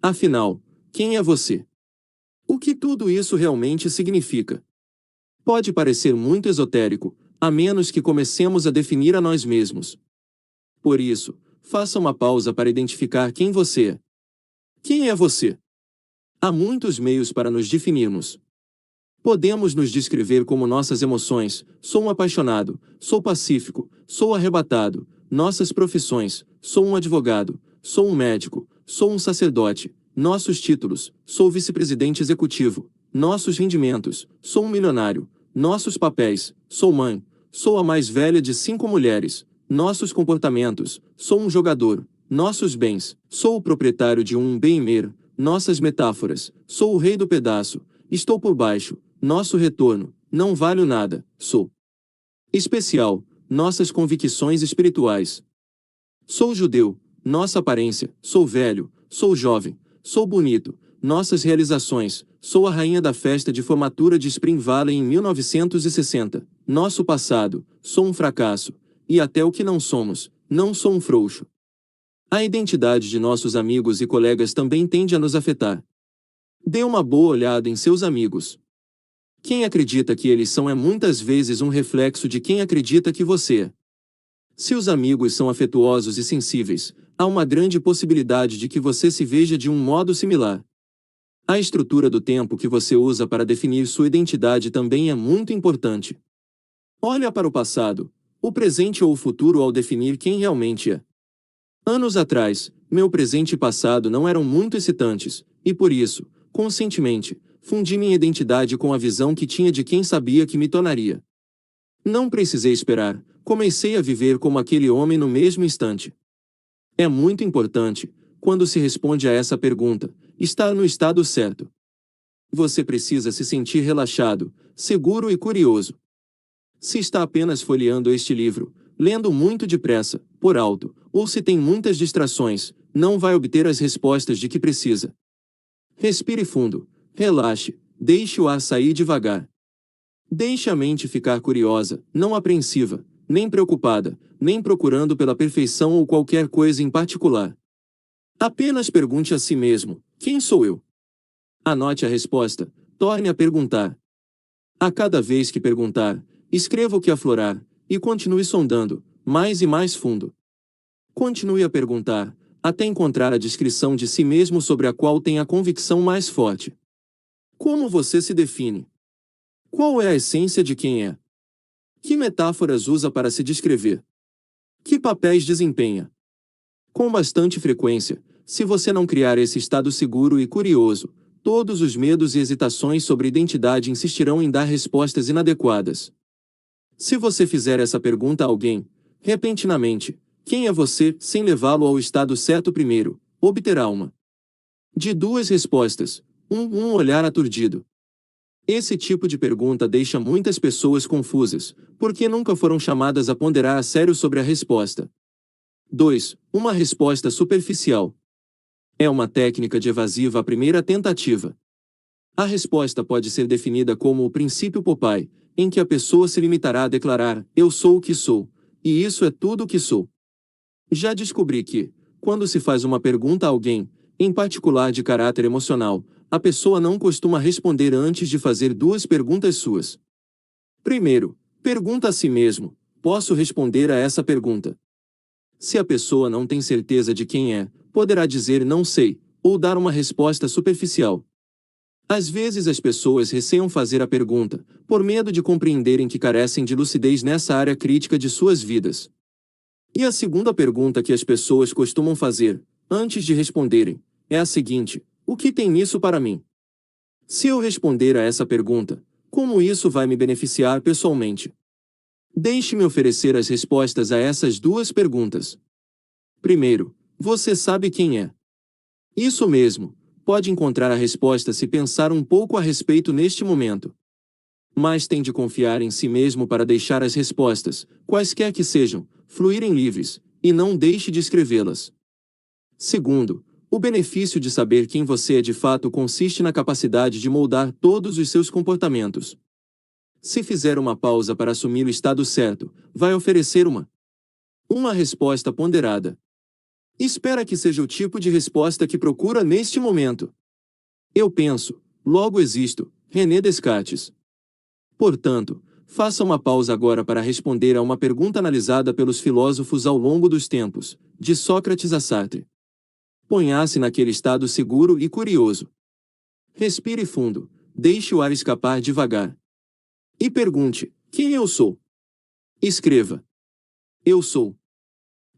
Afinal, quem é você? O que tudo isso realmente significa? Pode parecer muito esotérico, a menos que comecemos a definir a nós mesmos. Por isso, faça uma pausa para identificar quem você é. Quem é você? Há muitos meios para nos definirmos. Podemos nos descrever como nossas emoções: sou um apaixonado, sou pacífico, sou arrebatado, nossas profissões: sou um advogado, sou um médico, sou um sacerdote, nossos títulos: sou vice-presidente executivo, nossos rendimentos: sou um milionário, nossos papéis: sou mãe, sou a mais velha de 5 mulheres, nossos comportamentos: sou um jogador, nossos bens: sou o proprietário de um bem-mer, nossas metáforas: sou o rei do pedaço, estou por baixo, nosso retorno: não valho nada, sou especial, nossas convicções espirituais. Sou judeu, nossa aparência: sou velho, sou jovem, sou bonito, nossas realizações: sou a rainha da festa de formatura de Spring Valley em 1960, nosso passado: sou um fracasso, e até o que não somos: não sou um frouxo. A identidade de nossos amigos e colegas também tende a nos afetar. Dê uma boa olhada em seus amigos. Quem acredita que eles são é muitas vezes um reflexo de quem acredita que você é. Se os amigos são afetuosos e sensíveis, há uma grande possibilidade de que você se veja de um modo similar. A estrutura do tempo que você usa para definir sua identidade também é muito importante. Olha para o passado, o presente ou o futuro ao definir quem realmente é. Anos atrás, meu presente e passado não eram muito excitantes, e por isso, conscientemente, fundi minha identidade com a visão que tinha de quem sabia que me tornaria. Não precisei esperar, comecei a viver como aquele homem no mesmo instante. É muito importante, quando se responde a essa pergunta, estar no estado certo. Você precisa se sentir relaxado, seguro e curioso. Se está apenas folheando este livro, lendo muito depressa, por alto, ou se tem muitas distrações, não vai obter as respostas de que precisa. Respire fundo, relaxe, deixe o ar sair devagar. Deixe a mente ficar curiosa, não apreensiva, nem preocupada, nem procurando pela perfeição ou qualquer coisa em particular. Apenas pergunte a si mesmo: quem sou eu? Anote a resposta, torne a perguntar. A cada vez que perguntar, escreva o que aflorar, e continue sondando, mais e mais fundo. Continue a perguntar, até encontrar a descrição de si mesmo sobre a qual tem a convicção mais forte. Como você se define? Qual é a essência de quem é? Que metáforas usa para se descrever? Que papéis desempenha? Com bastante frequência, se você não criar esse estado seguro e curioso, todos os medos e hesitações sobre identidade insistirão em dar respostas inadequadas. Se você fizer essa pergunta a alguém, repentinamente, quem é você, sem levá-lo ao estado certo primeiro, obterá uma de duas respostas, um olhar aturdido. Esse tipo de pergunta deixa muitas pessoas confusas, porque nunca foram chamadas a ponderar a sério sobre a resposta. 2. Uma resposta superficial. É uma técnica de evasiva à primeira tentativa. A resposta pode ser definida como o princípio Popeye, em que a pessoa se limitará a declarar: eu sou o que sou, e isso é tudo o que sou. Já descobri que, quando se faz uma pergunta a alguém, em particular de caráter emocional, a pessoa não costuma responder antes de fazer duas perguntas suas. Primeiro, pergunta a si mesmo: posso responder a essa pergunta? Se a pessoa não tem certeza de quem é, poderá dizer não sei, ou dar uma resposta superficial. Às vezes as pessoas receiam fazer a pergunta, por medo de compreenderem que carecem de lucidez nessa área crítica de suas vidas. E a segunda pergunta que as pessoas costumam fazer, antes de responderem, é a seguinte: o que tem nisso para mim? Se eu responder a essa pergunta, como isso vai me beneficiar pessoalmente? Deixe-me oferecer as respostas a essas duas perguntas. Primeiro, você sabe quem é? Isso mesmo, pode encontrar a resposta se pensar um pouco a respeito neste momento. Mas tem de confiar em si mesmo para deixar as respostas, quaisquer que sejam, fluírem livres, e não deixe de escrevê-las. Segundo, O benefício de saber quem você é de fato consiste na capacidade de moldar todos os seus comportamentos. Se fizer uma pausa para assumir o estado certo, vai oferecer uma resposta ponderada. Espera que seja o tipo de resposta que procura neste momento. Eu penso, logo existo, René Descartes. Portanto, faça uma pausa agora para responder a uma pergunta analisada pelos filósofos ao longo dos tempos, de Sócrates a Sartre. Ponha-se naquele estado seguro e curioso. Respire fundo, deixe o ar escapar devagar. E pergunte: quem eu sou? Escreva: eu sou.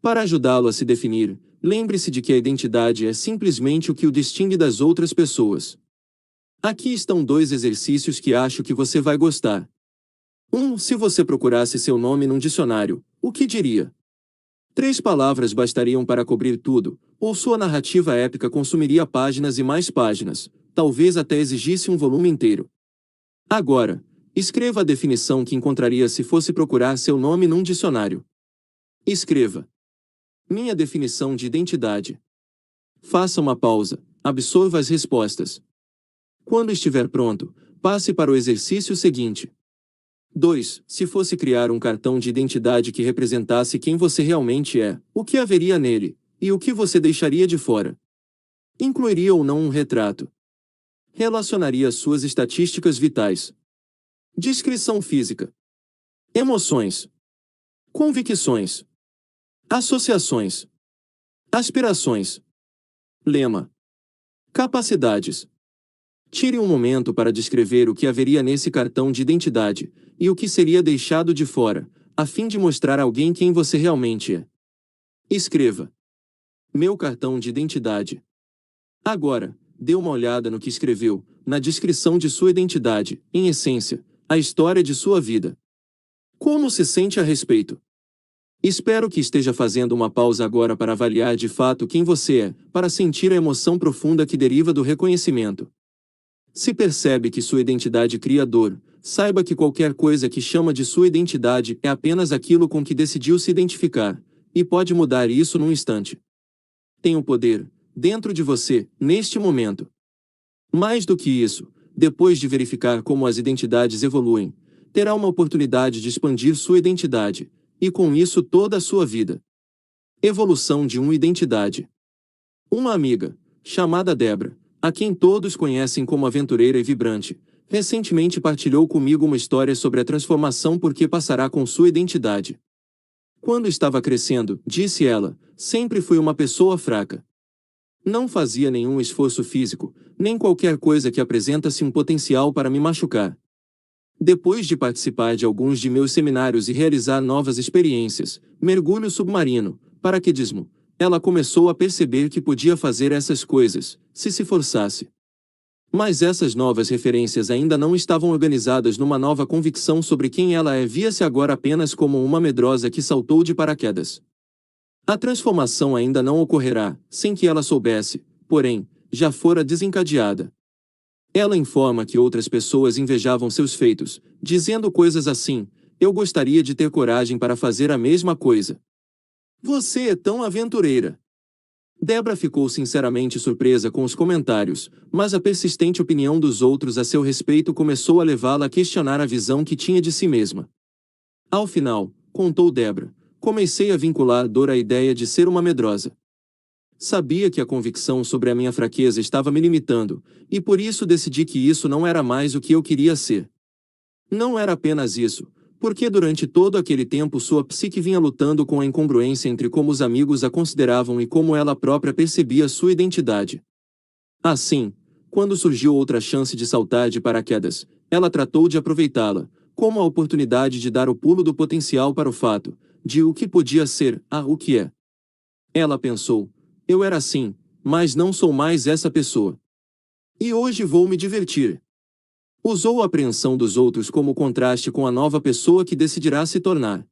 Para ajudá-lo a se definir, lembre-se de que a identidade é simplesmente o que o distingue das outras pessoas. Aqui estão 2 exercícios que acho que você vai gostar. 1. Se você procurasse seu nome num dicionário, o que diria? 3 palavras bastariam para cobrir tudo, ou sua narrativa épica consumiria páginas e mais páginas, talvez até exigisse um volume inteiro. Agora, escreva a definição que encontraria se fosse procurar seu nome num dicionário. Escreva: minha definição de identidade. Faça uma pausa, absorva as respostas. Quando estiver pronto, passe para o exercício seguinte. 2. Se fosse criar um cartão de identidade que representasse quem você realmente é, o que haveria nele, e o que você deixaria de fora? Incluiria ou não um retrato? Relacionaria suas estatísticas vitais? Descrição física. Emoções. Convicções. Associações. Aspirações. Lema. Capacidades. Tire um momento para descrever o que haveria nesse cartão de identidade, e o que seria deixado de fora, a fim de mostrar a alguém quem você realmente é. Escreva: meu cartão de identidade. Agora, dê uma olhada no que escreveu, na descrição de sua identidade, em essência, a história de sua vida. Como se sente a respeito? Espero que esteja fazendo uma pausa agora para avaliar de fato quem você é, para sentir a emoção profunda que deriva do reconhecimento. Se percebe que sua identidade cria dor, saiba que qualquer coisa que chama de sua identidade é apenas aquilo com que decidiu se identificar, e pode mudar isso num instante. Tem o poder, dentro de você, neste momento. Mais do que isso, depois de verificar como as identidades evoluem, terá uma oportunidade de expandir sua identidade, e com isso toda a sua vida. Evolução de uma identidade. Uma amiga, chamada Debra, a quem todos conhecem como aventureira e vibrante, recentemente partilhou comigo uma história sobre a transformação por que passará com sua identidade. Quando estava crescendo, disse ela, sempre fui uma pessoa fraca. Não fazia nenhum esforço físico, nem qualquer coisa que apresentasse um potencial para me machucar. Depois de participar de alguns de meus seminários e realizar novas experiências, mergulho submarino, paraquedismo, ela começou a perceber que podia fazer essas coisas, se forçasse. Mas essas novas referências ainda não estavam organizadas numa nova convicção sobre quem ela é. Via-se agora apenas como uma medrosa que saltou de paraquedas. A transformação ainda não ocorrerá, sem que ela soubesse, porém, já fora desencadeada. Ela informa que outras pessoas invejavam seus feitos, dizendo coisas assim: eu gostaria de ter coragem para fazer a mesma coisa. Você é tão aventureira. Debra ficou sinceramente surpresa com os comentários, mas a persistente opinião dos outros a seu respeito começou a levá-la a questionar a visão que tinha de si mesma. Ao final, contou Debra, comecei a vincular dor à ideia de ser uma medrosa. Sabia que a convicção sobre a minha fraqueza estava me limitando, e por isso decidi que isso não era mais o que eu queria ser. Não era apenas isso, porque durante todo aquele tempo sua psique vinha lutando com a incongruência entre como os amigos a consideravam e como ela própria percebia sua identidade. Assim, quando surgiu outra chance de saltar de paraquedas, ela tratou de aproveitá-la, como a oportunidade de dar o pulo do potencial para o fato, de o que podia ser, a o que é. Ela pensou: eu era assim, mas não sou mais essa pessoa. E hoje vou me divertir. Usou a apreensão dos outros como contraste com a nova pessoa que decidirá se tornar.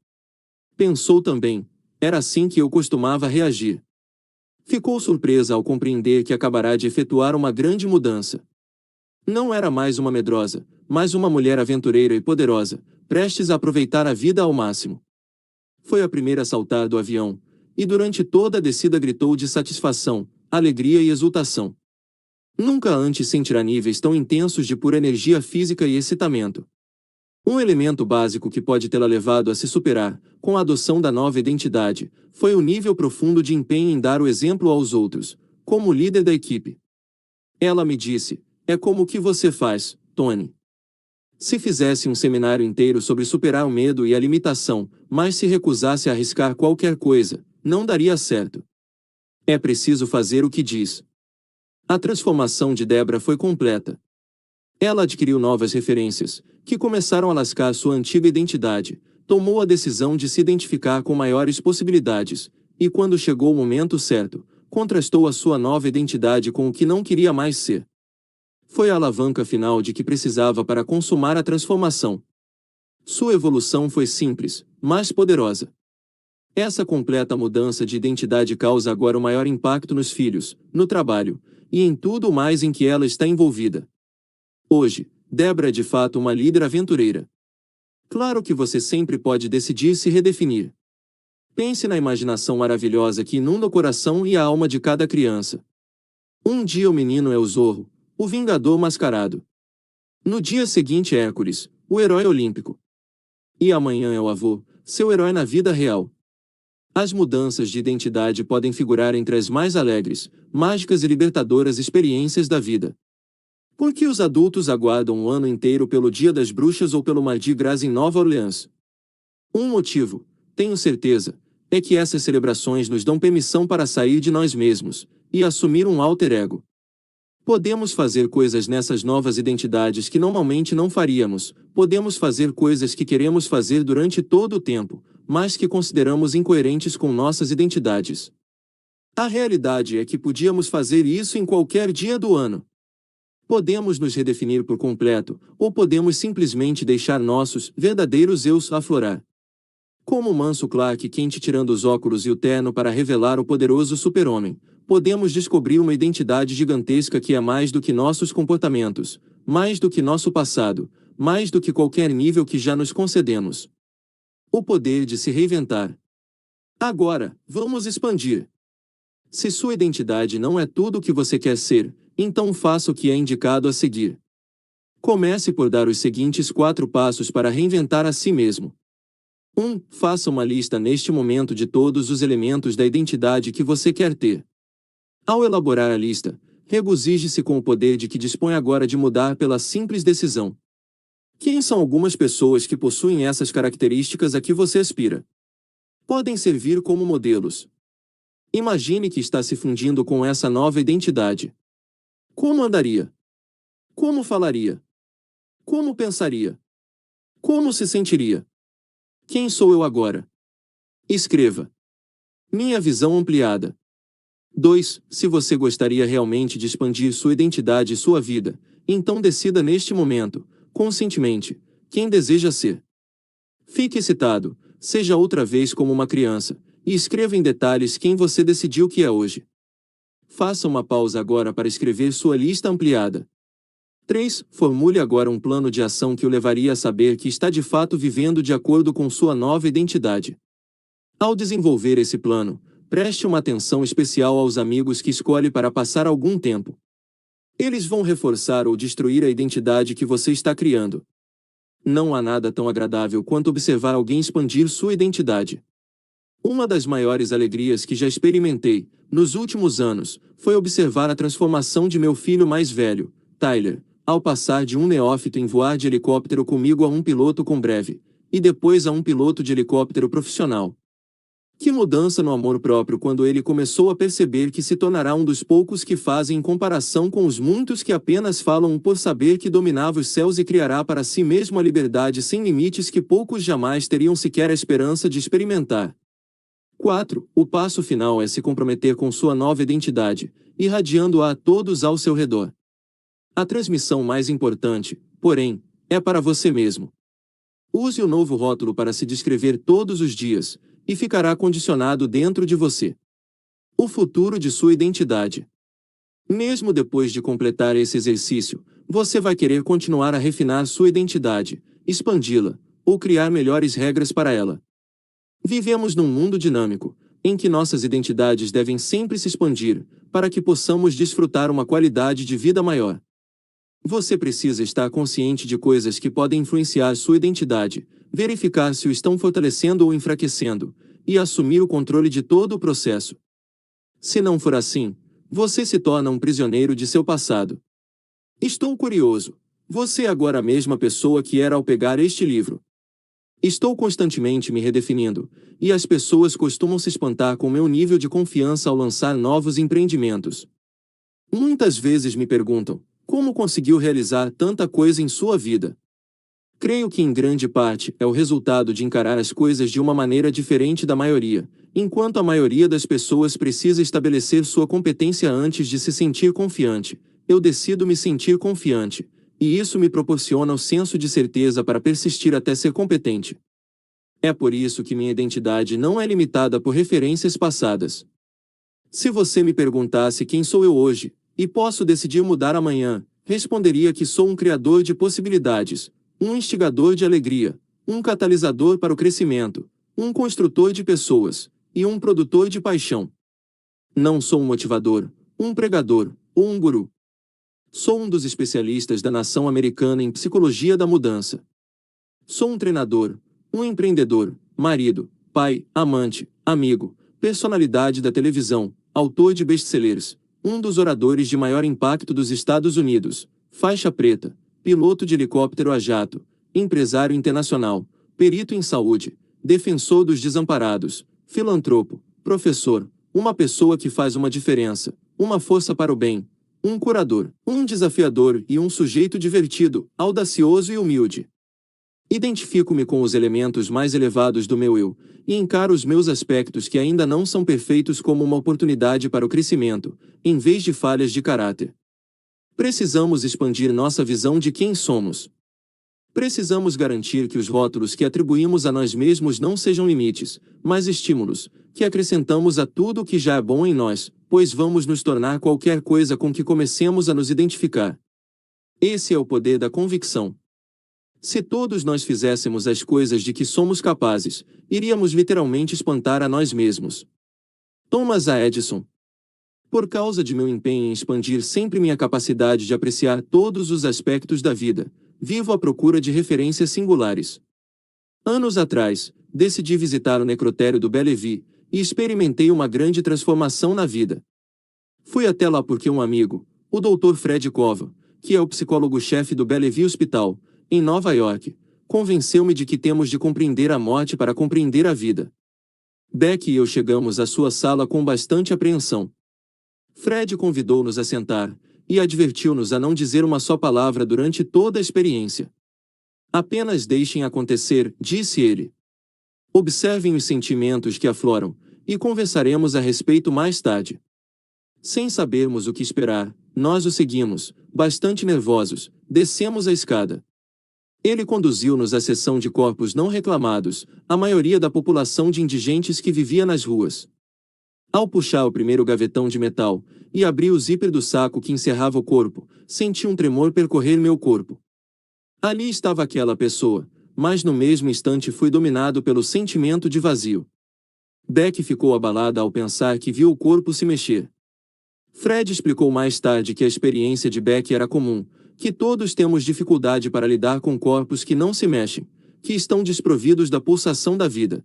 Pensou também: era assim que eu costumava reagir. Ficou surpresa ao compreender que acabará de efetuar uma grande mudança. Não era mais uma medrosa, mas uma mulher aventureira e poderosa, prestes a aproveitar a vida ao máximo. Foi a primeira a saltar do avião, e durante toda a descida gritou de satisfação: alegria e exultação. Nunca antes sentirá níveis tão intensos de pura energia física e excitamento. Um elemento básico que pode tê-la levado a se superar, com a adoção da nova identidade, foi o nível profundo de empenho em dar o exemplo aos outros, como líder da equipe. Ela me disse: é como o que você faz, Tony. Se fizesse um seminário inteiro sobre superar o medo e a limitação, mas se recusasse a arriscar qualquer coisa, não daria certo. É preciso fazer o que diz. A transformação de Debra foi completa. Ela adquiriu novas referências, que começaram a lascar sua antiga identidade, tomou a decisão de se identificar com maiores possibilidades, e quando chegou o momento certo, contrastou a sua nova identidade com o que não queria mais ser. Foi a alavanca final de que precisava para consumar a transformação. Sua evolução foi simples, mas poderosa. Essa completa mudança de identidade causa agora o maior impacto nos filhos, no trabalho, e em tudo mais em que ela está envolvida. Hoje, Debra é de fato uma líder aventureira. Claro que você sempre pode decidir se redefinir. Pense na imaginação maravilhosa que inunda o coração e a alma de cada criança. Um dia o menino é o Zorro, o Vingador mascarado. No dia seguinte Hércules, o herói olímpico. E amanhã é o avô, seu herói na vida real. As mudanças de identidade podem figurar entre as mais alegres, mágicas e libertadoras experiências da vida. Por que os adultos aguardam um ano inteiro pelo Dia das Bruxas ou pelo Mardi Gras em Nova Orleans? Um motivo, tenho certeza, é que essas celebrações nos dão permissão para sair de nós mesmos e assumir um alter ego. Podemos fazer coisas nessas novas identidades que normalmente não faríamos, podemos fazer coisas que queremos fazer durante todo o tempo, mas que consideramos incoerentes com nossas identidades. A realidade é que podíamos fazer isso em qualquer dia do ano. Podemos nos redefinir por completo, ou podemos simplesmente deixar nossos verdadeiros eus aflorar. Como o manso Clark Kent tirando os óculos e o terno para revelar o poderoso super-homem, podemos descobrir uma identidade gigantesca que é mais do que nossos comportamentos, mais do que nosso passado, mais do que qualquer nível que já nos concedemos. O poder de se reinventar. Agora, vamos expandir. Se sua identidade não é tudo o que você quer ser, então faça o que é indicado a seguir. Comece por dar os seguintes 4 passos para reinventar a si mesmo. 1. Faça uma lista neste momento de todos os elementos da identidade que você quer ter. Ao elaborar a lista, regozije-se com o poder de que dispõe agora de mudar pela simples decisão. Quem são algumas pessoas que possuem essas características a que você aspira? Podem servir como modelos. Imagine que está se fundindo com essa nova identidade. Como andaria? Como falaria? Como pensaria? Como se sentiria? Quem sou eu agora? Escreva. Minha visão ampliada. 2. Se você gostaria realmente de expandir sua identidade e sua vida, então decida neste momento, conscientemente, quem deseja ser. Fique excitado, seja outra vez como uma criança, e escreva em detalhes quem você decidiu que é hoje. Faça uma pausa agora para escrever sua lista ampliada. 3. Formule agora um plano de ação que o levaria a saber que está de fato vivendo de acordo com sua nova identidade. Ao desenvolver esse plano, preste uma atenção especial aos amigos que escolhe para passar algum tempo. Eles vão reforçar ou destruir a identidade que você está criando. Não há nada tão agradável quanto observar alguém expandir sua identidade. Uma das maiores alegrias que já experimentei, nos últimos anos, foi observar a transformação de meu filho mais velho, Tyler, ao passar de um neófito em voar de helicóptero comigo a um piloto com breve, e depois a um piloto de helicóptero profissional. Que mudança no amor próprio quando ele começou a perceber que se tornará um dos poucos que fazem em comparação com os muitos que apenas falam por saber que dominava os céus e criará para si mesmo a liberdade sem limites que poucos jamais teriam sequer a esperança de experimentar. 4. O passo final é se comprometer com sua nova identidade, irradiando-a a todos ao seu redor. A transmissão mais importante, porém, é para você mesmo. Use o novo rótulo para se descrever todos os dias, e ficará condicionado dentro de você. O futuro de sua identidade. Mesmo depois de completar esse exercício, você vai querer continuar a refinar sua identidade, expandi-la, ou criar melhores regras para ela. Vivemos num mundo dinâmico, em que nossas identidades devem sempre se expandir, para que possamos desfrutar uma qualidade de vida maior. Você precisa estar consciente de coisas que podem influenciar sua identidade, verificar se o estão fortalecendo ou enfraquecendo, e assumir o controle de todo o processo. Se não for assim, você se torna um prisioneiro de seu passado. Estou curioso. Você é agora a mesma pessoa que era ao pegar este livro. Estou constantemente me redefinindo, e as pessoas costumam se espantar com meu nível de confiança ao lançar novos empreendimentos. Muitas vezes me perguntam, como conseguiu realizar tanta coisa em sua vida? Creio que em grande parte é o resultado de encarar as coisas de uma maneira diferente da maioria, enquanto a maioria das pessoas precisa estabelecer sua competência antes de se sentir confiante. Eu decido me sentir confiante, e isso me proporciona o senso de certeza para persistir até ser competente. É por isso que minha identidade não é limitada por referências passadas. Se você me perguntasse quem sou eu hoje, e posso decidir mudar amanhã, responderia que sou um criador de possibilidades, um instigador de alegria, um catalisador para o crescimento, um construtor de pessoas, e um produtor de paixão. Não sou um motivador, um pregador, ou um guru. Sou um dos especialistas da nação americana em psicologia da mudança. Sou um treinador, um empreendedor, marido, pai, amante, amigo, personalidade da televisão, autor de best-sellers, um dos oradores de maior impacto dos Estados Unidos, faixa preta, piloto de helicóptero a jato, empresário internacional, perito em saúde, defensor dos desamparados, filantropo, professor, uma pessoa que faz uma diferença, uma força para o bem, um curador, um desafiador e um sujeito divertido, audacioso e humilde. Identifico-me com os elementos mais elevados do meu eu, e encaro os meus aspectos que ainda não são perfeitos como uma oportunidade para o crescimento, em vez de falhas de caráter. Precisamos expandir nossa visão de quem somos. Precisamos garantir que os rótulos que atribuímos a nós mesmos não sejam limites, mas estímulos, que acrescentamos a tudo o que já é bom em nós, pois vamos nos tornar qualquer coisa com que comecemos a nos identificar. Esse é o poder da convicção. Se todos nós fizéssemos as coisas de que somos capazes, iríamos literalmente espantar a nós mesmos. Thomas A. Edison. Por causa de meu empenho em expandir sempre minha capacidade de apreciar todos os aspectos da vida, vivo à procura de referências singulares. Anos atrás, decidi visitar o necrotério do Bellevue, e experimentei uma grande transformação na vida. Fui até lá porque um amigo, o Dr. Fred Kova, que é o psicólogo-chefe do Bellevue Hospital, em Nova York, convenceu-me de que temos de compreender a morte para compreender a vida. Beck e eu chegamos à sua sala com bastante apreensão. Fred convidou-nos a sentar, e advertiu-nos a não dizer uma só palavra durante toda a experiência. Apenas deixem acontecer, disse ele. Observem os sentimentos que afloram, e conversaremos a respeito mais tarde. Sem sabermos o que esperar, nós o seguimos, bastante nervosos, descemos a escada. Ele conduziu-nos à seção de corpos não reclamados, a maioria da população de indigentes que vivia nas ruas. Ao puxar o primeiro gavetão de metal, e abrir o zíper do saco que encerrava o corpo, senti um tremor percorrer meu corpo. Ali estava aquela pessoa, mas no mesmo instante fui dominado pelo sentimento de vazio. Beck ficou abalada ao pensar que viu o corpo se mexer. Fred explicou mais tarde que a experiência de Beck era comum, que todos temos dificuldade para lidar com corpos que não se mexem, que estão desprovidos da pulsação da vida.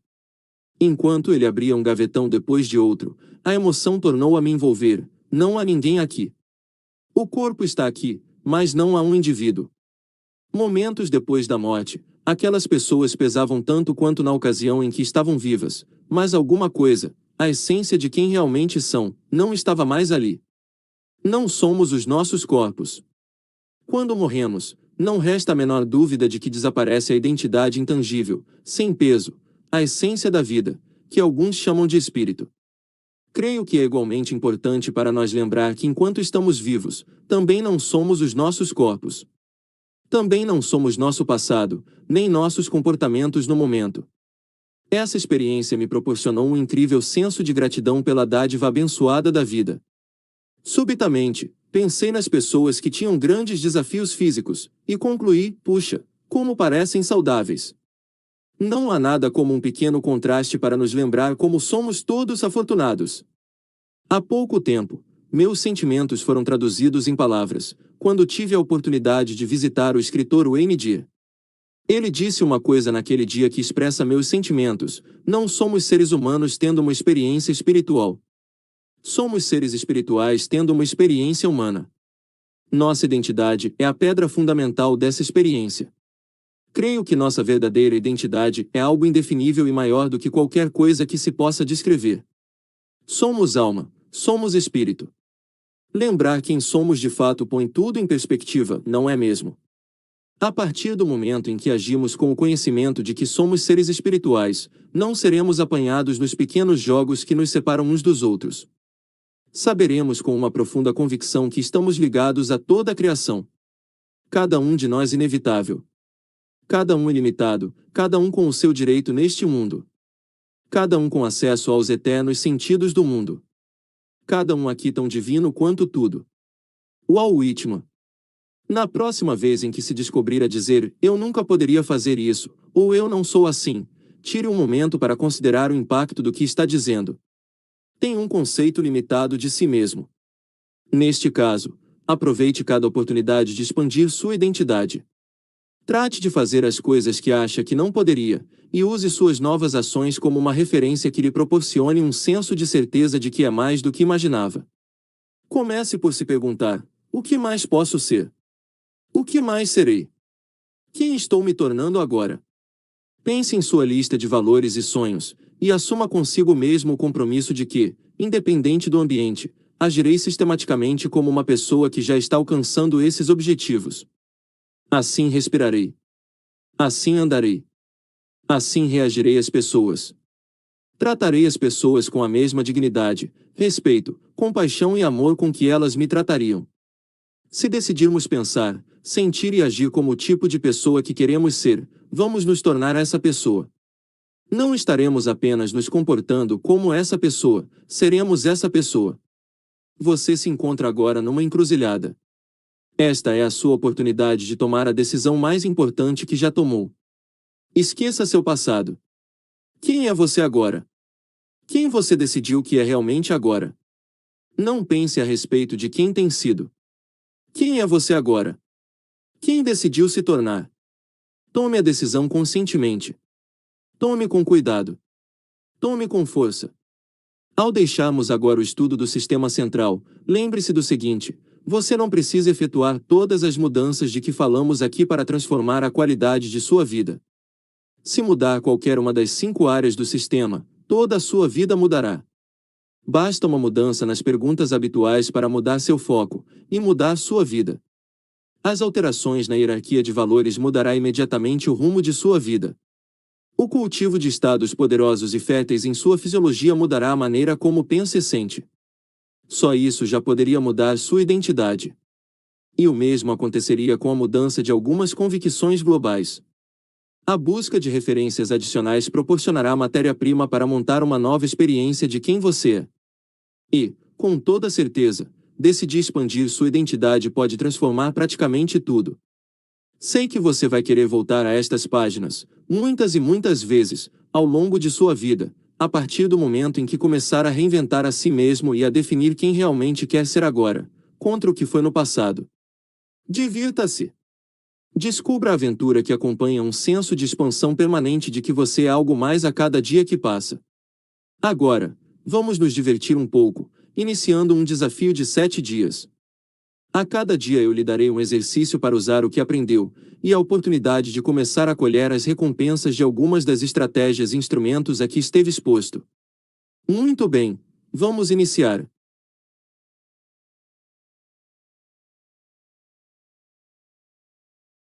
Enquanto ele abria um gavetão depois de outro, a emoção tornou a me envolver. Não há ninguém aqui. O corpo está aqui, mas não há um indivíduo. Momentos depois da morte, aquelas pessoas pesavam tanto quanto na ocasião em que estavam vivas, mas alguma coisa, a essência de quem realmente são, não estava mais ali. Não somos os nossos corpos. Quando morremos, não resta a menor dúvida de que desaparece a identidade intangível, sem peso, a essência da vida, que alguns chamam de espírito. Creio que é igualmente importante para nós lembrar que enquanto estamos vivos, também não somos os nossos corpos. Também não somos nosso passado, nem nossos comportamentos no momento. Essa experiência me proporcionou um incrível senso de gratidão pela dádiva abençoada da vida. Subitamente, pensei nas pessoas que tinham grandes desafios físicos, e concluí, puxa, como parecem saudáveis. Não há nada como um pequeno contraste para nos lembrar como somos todos afortunados. Há pouco tempo, meus sentimentos foram traduzidos em palavras, quando tive a oportunidade de visitar o escritor Wayne Dyer. Ele disse uma coisa naquele dia que expressa meus sentimentos: não somos seres humanos tendo uma experiência espiritual. Somos seres espirituais tendo uma experiência humana. Nossa identidade é a pedra fundamental dessa experiência. Creio que nossa verdadeira identidade é algo indefinível e maior do que qualquer coisa que se possa descrever. Somos alma, somos espírito. Lembrar quem somos de fato põe tudo em perspectiva, não é mesmo? A partir do momento em que agimos com o conhecimento de que somos seres espirituais, não seremos apanhados nos pequenos jogos que nos separam uns dos outros. Saberemos com uma profunda convicção que estamos ligados a toda a criação. Cada um de nós inevitável. Cada um ilimitado, cada um com o seu direito neste mundo. Cada um com acesso aos eternos sentidos do mundo. Cada um aqui tão divino quanto tudo. Walt Whitman. Na próxima vez em que se descobrir a dizer, eu nunca poderia fazer isso, ou eu não sou assim, tire um momento para considerar o impacto do que está dizendo. Tem um conceito limitado de si mesmo. Neste caso, aproveite cada oportunidade de expandir sua identidade. Trate de fazer as coisas que acha que não poderia, e use suas novas ações como uma referência que lhe proporcione um senso de certeza de que é mais do que imaginava. Comece por se perguntar: o que mais posso ser? O que mais serei? Quem estou me tornando agora? Pense em sua lista de valores e sonhos, e assuma consigo mesmo o compromisso de que, independente do ambiente, agirei sistematicamente como uma pessoa que já está alcançando esses objetivos. Assim respirarei. Assim andarei. Assim reagirei às pessoas. Tratarei as pessoas com a mesma dignidade, respeito, compaixão e amor com que elas me tratariam. Se decidirmos pensar, sentir e agir como o tipo de pessoa que queremos ser, vamos nos tornar essa pessoa. Não estaremos apenas nos comportando como essa pessoa, seremos essa pessoa. Você se encontra agora numa encruzilhada. Esta é a sua oportunidade de tomar a decisão mais importante que já tomou. Esqueça seu passado. Quem é você agora? Quem você decidiu que é realmente agora? Não pense a respeito de quem tem sido. Quem é você agora? Quem decidiu se tornar? Tome a decisão conscientemente. Tome com cuidado. Tome com força. Ao deixarmos agora o estudo do sistema central, lembre-se do seguinte: você não precisa efetuar todas as mudanças de que falamos aqui para transformar a qualidade de sua vida. Se mudar qualquer uma das 5 áreas do sistema, toda a sua vida mudará. Basta uma mudança nas perguntas habituais para mudar seu foco e mudar sua vida. As alterações na hierarquia de valores mudará imediatamente o rumo de sua vida. O cultivo de estados poderosos e férteis em sua fisiologia mudará a maneira como pensa e sente. Só isso já poderia mudar sua identidade. E o mesmo aconteceria com a mudança de algumas convicções globais. A busca de referências adicionais proporcionará matéria-prima para montar uma nova experiência de quem você é. E, com toda certeza, decidir expandir sua identidade pode transformar praticamente tudo. Sei que você vai querer voltar a estas páginas, muitas e muitas vezes, ao longo de sua vida, a partir do momento em que começar a reinventar a si mesmo e a definir quem realmente quer ser agora, contra o que foi no passado. Divirta-se. Descubra a aventura que acompanha um senso de expansão permanente de que você é algo mais a cada dia que passa. Agora, vamos nos divertir um pouco, iniciando um desafio de 7 dias. A cada dia eu lhe darei um exercício para usar o que aprendeu, e a oportunidade de começar a colher as recompensas de algumas das estratégias e instrumentos a que esteve exposto. Muito bem, vamos iniciar.